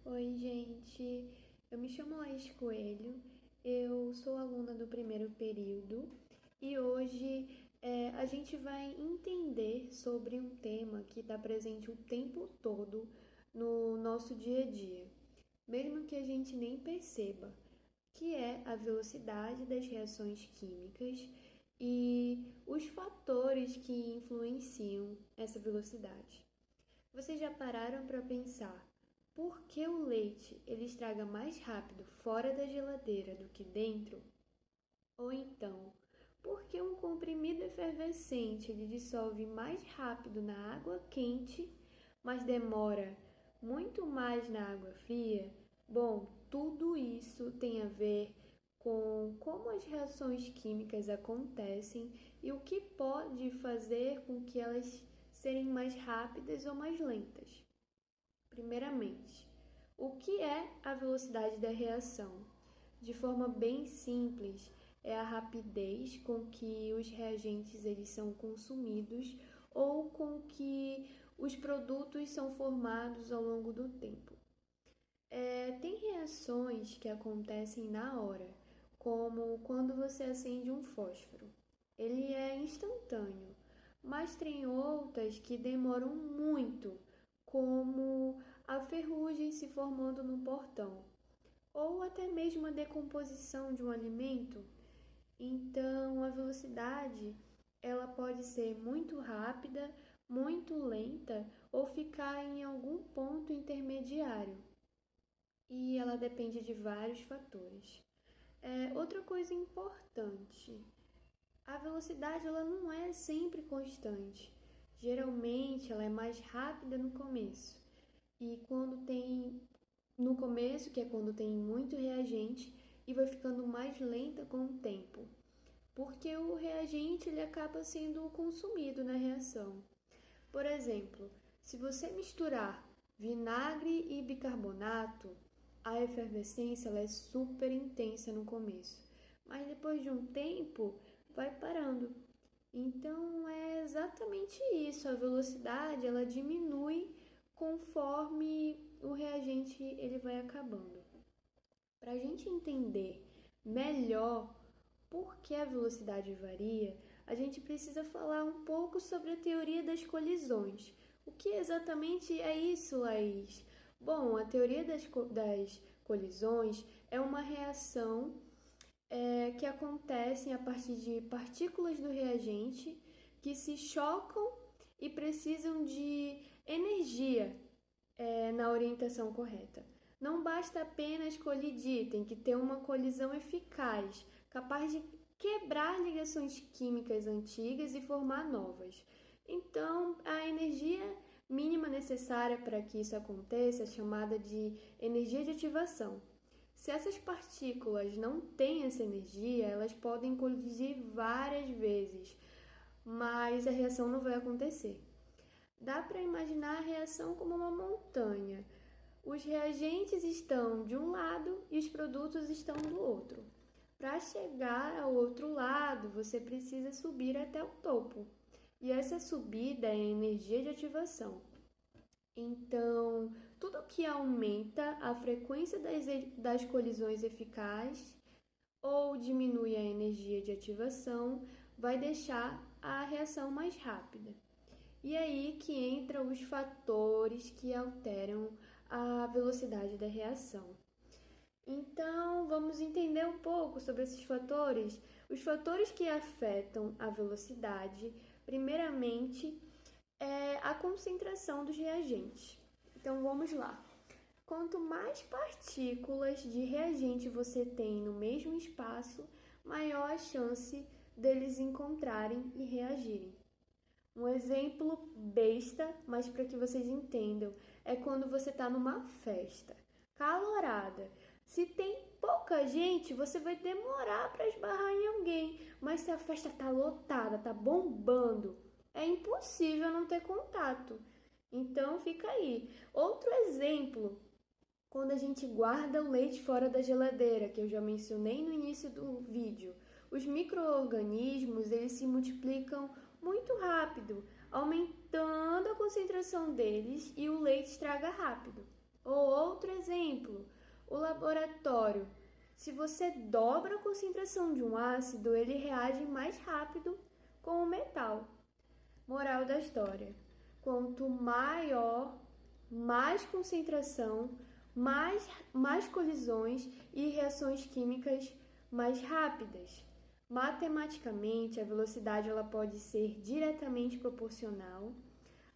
Oi, gente. Eu me chamo Laís Coelho, eu sou aluna do primeiro período e hoje a gente vai entender sobre um tema que está presente o tempo todo no nosso dia a dia, mesmo que a gente nem perceba, que é a velocidade das reações químicas e os fatores que influenciam essa velocidade. Vocês já pararam para pensar por que o leite ele estraga mais rápido fora da geladeira do que dentro? Ou então, por que um comprimido efervescente ele dissolve mais rápido na água quente, mas demora muito mais na água fria? Bom, tudo isso tem a ver com como as reações químicas acontecem e o que pode fazer com que elas serem mais rápidas ou mais lentas. Primeiramente, o que é a velocidade da reação? De forma bem simples, é a rapidez com que os reagentes eles são consumidos ou com que os produtos são formados ao longo do tempo. Tem reações que acontecem na hora, como quando você acende um fósforo. Ele é instantâneo, mas tem outras que demoram muito, como a ferrugem se formando no portão, ou até mesmo a decomposição de um alimento. Então, a velocidade ela pode ser muito rápida, muito lenta ou ficar em algum ponto intermediário. E ela depende de vários fatores. Outra coisa importante, a velocidade ela não é sempre constante. Geralmente ela é mais rápida no começo. E quando tem no começo, que é quando tem muito reagente, e vai ficando mais lenta com o tempo, porque o reagente ele acaba sendo consumido na reação. Por exemplo, se você misturar vinagre e bicarbonato, a efervescência ela é super intensa no começo, mas depois de um tempo vai parando. Então é exatamente isso, a velocidade ela diminui conforme o reagente ele vai acabando. Para a gente entender melhor por que a velocidade varia, a gente precisa falar um pouco sobre a teoria das colisões. O que exatamente é isso, Laís? Bom, a teoria das colisões é uma reação que acontece a partir de partículas do reagente que se chocam e precisam de energia na orientação correta. Não basta apenas colidir, tem que ter uma colisão eficaz, capaz de quebrar ligações químicas antigas e formar novas. Então, a energia mínima necessária para que isso aconteça é chamada de energia de ativação. Se essas partículas não têm essa energia, elas podem colidir várias vezes, mas a reação não vai acontecer. Dá para imaginar a reação como uma montanha. Os reagentes estão de um lado e os produtos estão do outro. Para chegar ao outro lado, você precisa subir até o topo. E essa subida é a energia de ativação. Então, tudo que aumenta a frequência das colisões eficazes ou diminui a energia de ativação vai deixar a reação mais rápida. E aí que entram os fatores que alteram a velocidade da reação. Então, vamos entender um pouco sobre esses fatores. Os fatores que afetam a velocidade, primeiramente, é a concentração dos reagentes. Então, vamos lá. Quanto mais partículas de reagente você tem no mesmo espaço, maior a chance deles encontrarem e reagirem. Um exemplo besta, mas para que vocês entendam, é quando você está numa festa calorada. Se tem pouca gente, você vai demorar para esbarrar em alguém, mas se a festa está lotada, está bombando, é impossível não ter contato. Então fica aí. Outro exemplo, quando a gente guarda o leite fora da geladeira, que eu já mencionei no início do vídeo. Os micro-organismos eles se multiplicam muito rápido, aumentando a concentração deles e o leite estraga rápido. Ou outro exemplo, o laboratório. Se você dobra a concentração de um ácido, ele reage mais rápido com o metal. Moral da história: quanto maior, mais concentração, mais colisões e reações químicas mais rápidas. Matematicamente, a velocidade ela pode ser diretamente proporcional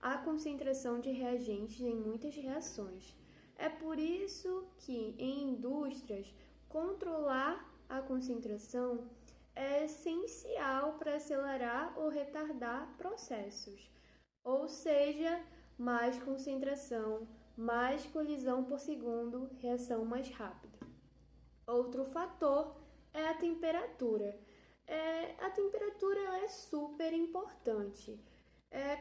à concentração de reagentes em muitas reações. É por isso que, em indústrias, controlar a concentração é essencial para acelerar ou retardar processos. Ou seja, mais concentração, mais colisão por segundo, reação mais rápida. Outro fator é a temperatura. A temperatura é super importante.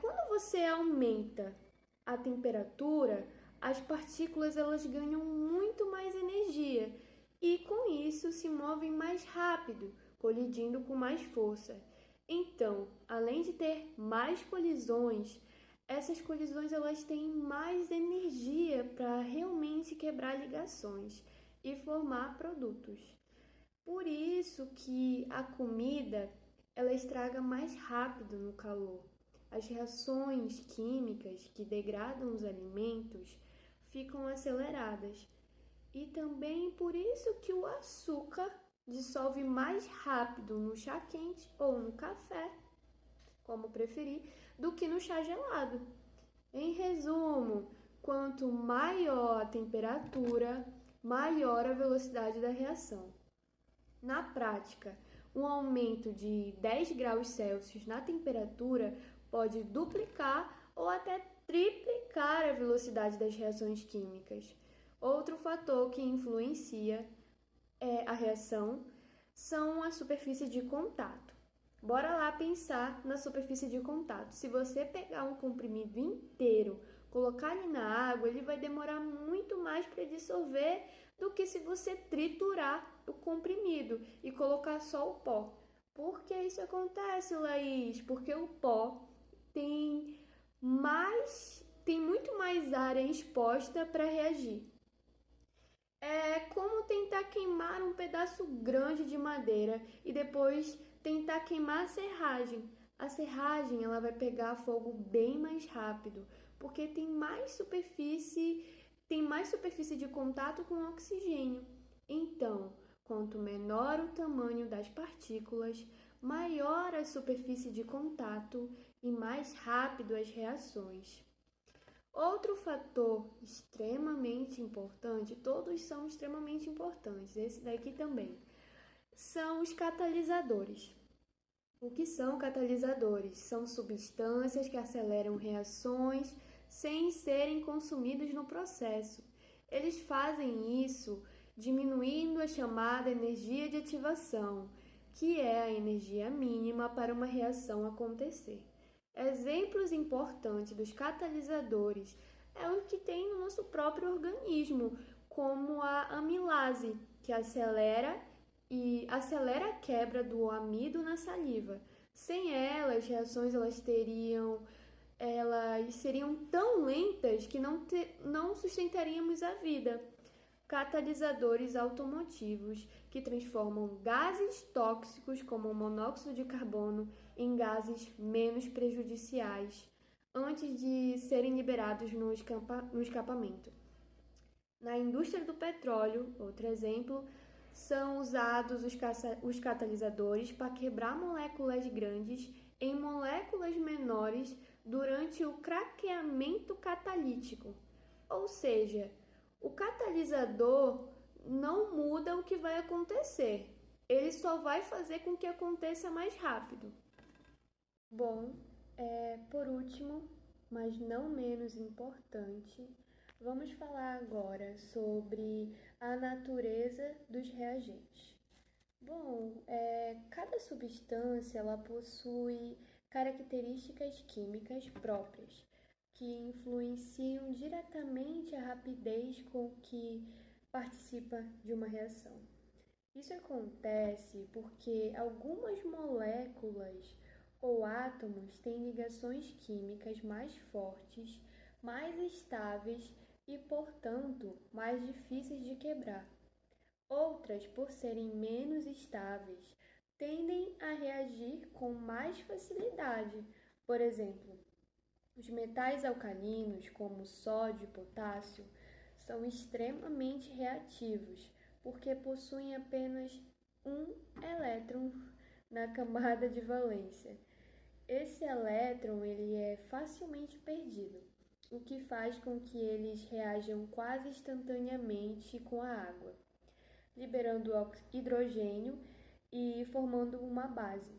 Quando você aumenta a temperatura, as partículas elas ganham muito mais energia e com isso se movem mais rápido, colidindo com mais força. Então, além de ter mais colisões, essas colisões elas têm mais energia para realmente quebrar ligações e formar produtos. Por isso que a comida ela estraga mais rápido no calor. As reações químicas que degradam os alimentos ficam aceleradas. E também por isso que o açúcar dissolve mais rápido no chá quente ou no café, como preferir, do que no chá gelado. Em resumo, quanto maior a temperatura, maior a velocidade da reação. Na prática, um aumento de 10 graus Celsius na temperatura pode duplicar ou até triplicar a velocidade das reações químicas. Outro fator que influencia a reação são a superfície de contato. Bora lá pensar na superfície de contato. Se você pegar um comprimido inteiro, colocar ele na água, ele vai demorar muito mais para dissolver do que se você triturar o comprimido e colocar só o pó. Por que isso acontece, Laís? Porque o pó tem muito mais área exposta para reagir. É como tentar queimar um pedaço grande de madeira e depois tentar queimar a serragem. A serragem ela vai pegar fogo bem mais rápido, porque tem mais superfície de contato com o oxigênio. Então, quanto menor o tamanho das partículas, maior a superfície de contato e mais rápido as reações. Outro fator extremamente importante, todos são extremamente importantes, esse daqui também, são os catalisadores. O que são catalisadores? São substâncias que aceleram reações sem serem consumidas no processo. Eles fazem isso diminuindo a chamada energia de ativação, que é a energia mínima para uma reação acontecer. Exemplos importantes dos catalisadores é o que tem no nosso próprio organismo, como a amilase, que acelera a quebra do amido na saliva. Sem ela, as reações elas seriam tão lentas que não sustentaríamos a vida. Catalisadores automotivos que transformam gases tóxicos como o monóxido de carbono em gases menos prejudiciais antes de serem liberados no escapamento. Na indústria do petróleo, outro exemplo, são usados os catalisadores para quebrar moléculas grandes em moléculas menores durante o craqueamento catalítico. Ou seja, o catalisador não muda o que vai acontecer, ele só vai fazer com que aconteça mais rápido. Bom, por último, mas não menos importante, vamos falar agora sobre a natureza dos reagentes. Bom, cada substância ela possui características químicas próprias, que influenciam diretamente a rapidez com que participa de uma reação. Isso acontece porque algumas moléculas ou átomos têm ligações químicas mais fortes, mais estáveis e, portanto, mais difíceis de quebrar. Outras, por serem menos estáveis, tendem a reagir com mais facilidade. Por exemplo, os metais alcalinos, como sódio e potássio, são extremamente reativos, porque possuem apenas um elétron na camada de valência. Esse elétron ele é facilmente perdido, o que faz com que eles reajam quase instantaneamente com a água, liberando hidrogênio e formando uma base.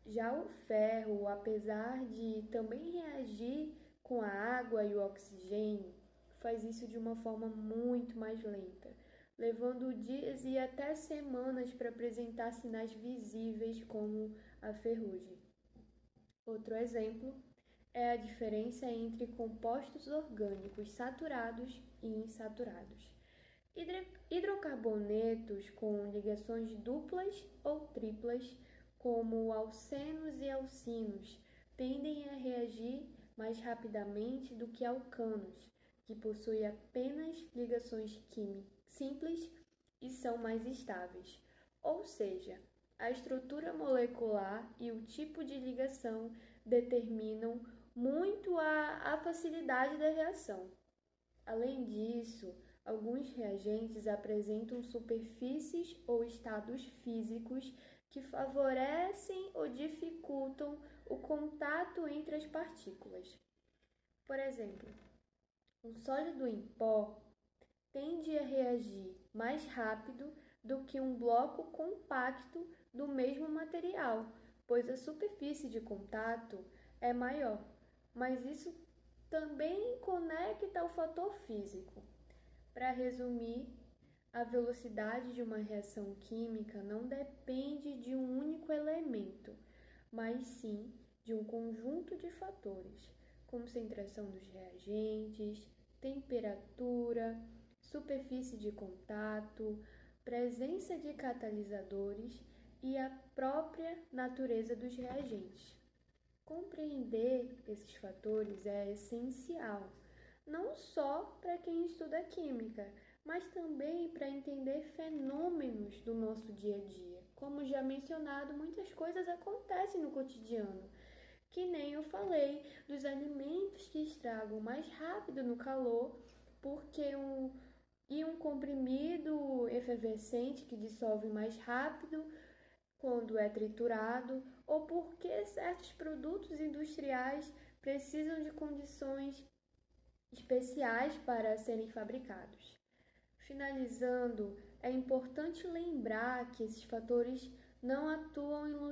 Já o ferro, apesar de também reagir com a água e o oxigênio, faz isso de uma forma muito mais lenta, levando dias e até semanas para apresentar sinais visíveis como a ferrugem. Outro exemplo é a diferença entre compostos orgânicos saturados e insaturados. Hidrocarbonetos com ligações duplas ou triplas, como alcenos e alcinos, tendem a reagir mais rapidamente do que alcanos, que possuem apenas ligações simples e são mais estáveis. Ou seja, a estrutura molecular e o tipo de ligação determinam muito a facilidade da reação. Além disso, alguns reagentes apresentam superfícies ou estados físicos que favorecem ou dificultam o contato entre as partículas. Por exemplo, um sólido em pó tende a reagir mais rápido do que um bloco compacto do mesmo material, pois a superfície de contato é maior, mas isso também conecta ao fator físico. Para resumir, a velocidade de uma reação química não depende de um único elemento, mas sim de um conjunto de fatores: concentração dos reagentes, temperatura, superfície de contato, presença de catalisadores e a própria natureza dos reagentes. Compreender esses fatores é essencial, não só para quem estuda química, mas também para entender fenômenos do nosso dia a dia. Como já mencionado, muitas coisas acontecem no cotidiano, que nem eu falei dos alimentos que estragam mais rápido no calor, porque um comprimido efervescente que dissolve mais rápido quando é triturado, ou porque certos produtos industriais precisam de condições especiais para serem fabricados. Finalizando, é importante lembrar que esses fatores não atuam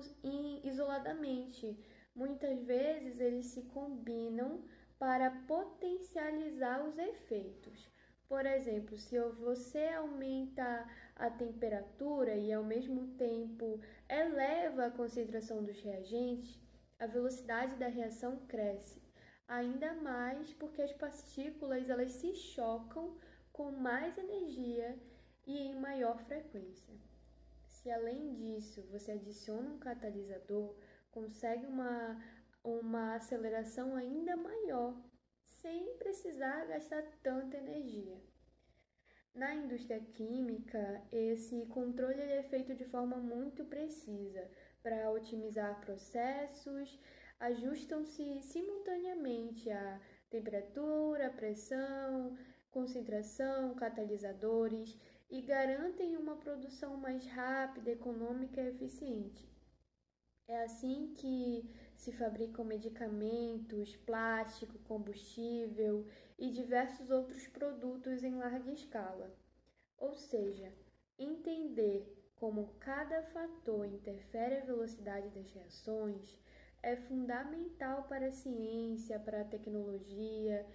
isoladamente. Muitas vezes eles se combinam para potencializar os efeitos. Por exemplo, se você aumenta a temperatura e ao mesmo tempo eleva a concentração dos reagentes, a velocidade da reação cresce. Ainda mais porque as partículas elas se chocam com mais energia e em maior frequência. Se além disso você adiciona um catalisador, consegue uma aceleração ainda maior, sem precisar gastar tanta energia. Na indústria química, esse controle é feito de forma muito precisa. Para otimizar processos, ajustam-se simultaneamente a temperatura, pressão, concentração, catalisadores e garantem uma produção mais rápida, econômica e eficiente. É assim que se fabricam medicamentos, plástico, combustível e diversos outros produtos em larga escala. Ou seja, entender como cada fator interfere a velocidade das reações é fundamental para a ciência, para a tecnologia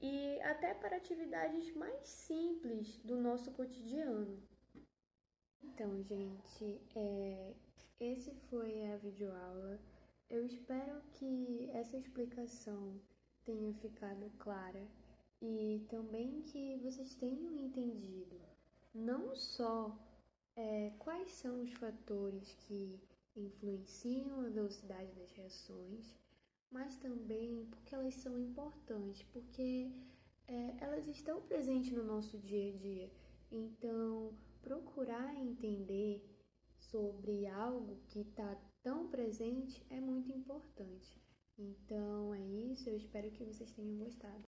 e até para atividades mais simples do nosso cotidiano. Então, gente, esse foi a videoaula. Eu espero que essa explicação tenha ficado clara e também que vocês tenham entendido não só quais são os fatores que influenciam a velocidade das reações, mas também porque elas são importantes, porque elas estão presentes no nosso dia a dia. Então, procurar entender sobre algo que está tão presente é muito importante. Então, é isso. Eu espero que vocês tenham gostado.